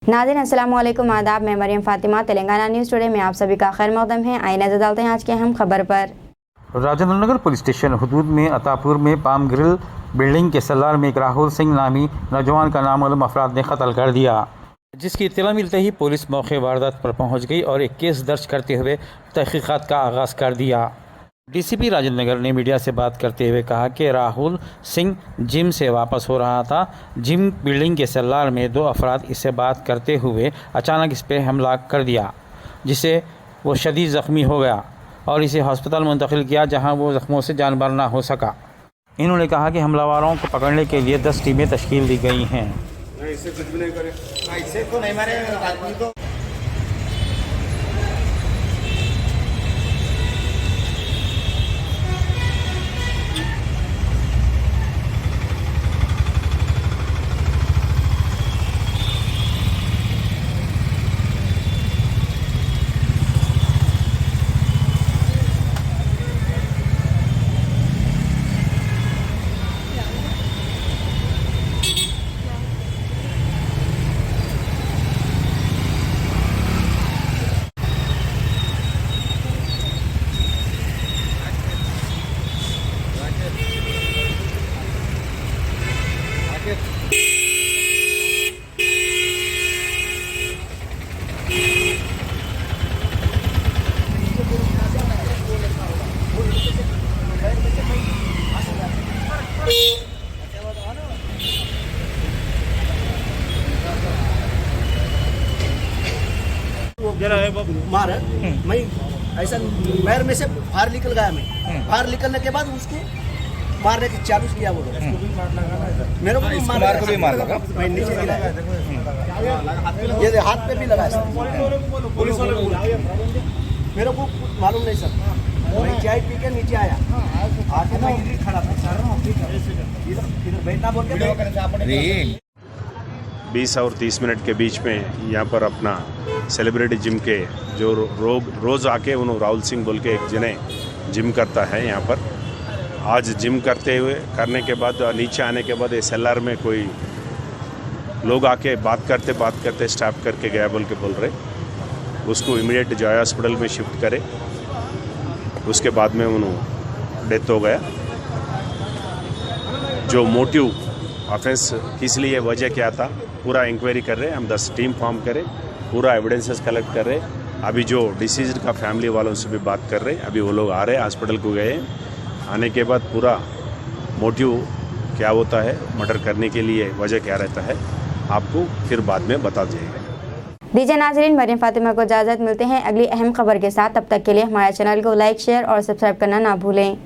नाज़रीन अस्सलाम वालेकुम, आदाब। मैं मरियम फातिमा, तेलंगाना न्यूज़ टुडे में आप सभी का खैर मकदम है। आइए नजर डालते हैं आज के अहम खबर पर। राजेंद्र नगर पुलिस स्टेशन हदूद में अतापुर में पाम ग्रिल बिल्डिंग के सलार में एक राहुल सिंह नामी नौजवान का नामालूम अफराद ने कत्ल कर दिया, जिसकी इत्तला मिलते ही पुलिस मौके वारदात पर पहुंच गई और एक केस दर्ज करते हुए तहकीकात का आगाज़ कर दिया। डीसीपी राजेंद्र नगर ने मीडिया से बात करते हुए कहा कि राहुल सिंह जिम से वापस हो रहा था। जिम बिल्डिंग के सलार में दो अफराद इससे बात करते हुए अचानक इस पर हमला कर दिया, जिससे वो शदीद ज़ख्मी हो गया और इसे हस्पताल मुंतकिल किया, जहां वो ज़ख्मों से जानबार ना हो सका। इन्होंने कहा कि हमलावरों को पकड़ने के लिए 10 टीमें तश्कील दी गई हैं। मार मैं ऐसा पैर में से बाहर निकल गया। मैं बाहर निकलने के बाद उसको मारने की चालू किया। वो मेरे को भी मार लगा। मैं नीचे गिरा, ये हाथ पे भी लगा। पुलिस वाले मेरे को मालूम नहीं सर। मैं चाय पी के नीचे आया, आके मैं इधर खड़ा था, इधर बैठना बोल के 20 और 30 मिनट के बीच में यहाँ पर अपना सेलिब्रिटी जिम के जो रोज़ आके उन्होंने राहुल सिंह बोल के एक जने जिम करता है यहाँ पर। आज जिम करने के बाद नीचे आने के बाद SLR में कोई लोग आके बात करते स्टॉप करके गया बोल रहे। उसको इमीडिएट जॉय हॉस्पिटल में शिफ्ट करे। उसके बाद में उन्होंने डेथ हो गया। जो मोटिव ऑफेंस किस लिए, वजह क्या था, पूरा इंक्वायरी कर रहे हैं। हम 10 टीम फॉर्म करें, पूरा एविडेंसेस कलेक्ट कर रहे हैं। अभी जो डिसीज का फैमिली वालों से भी बात कर रहे हैं। अभी वो लोग आ रहे हैं, हॉस्पिटल को गए। आने के बाद पूरा मोटिव क्या होता है, मर्डर करने के लिए वजह क्या रहता है, आपको फिर बाद में बता देंगे। दीजिए नाज़रीन, मरियम फातिमा को इजाज़त। मिलते हैं अगली अहम खबर के साथ। तब तक के लिए हमारे चैनल को लाइक, शेयर और सब्सक्राइब करना ना भूलें।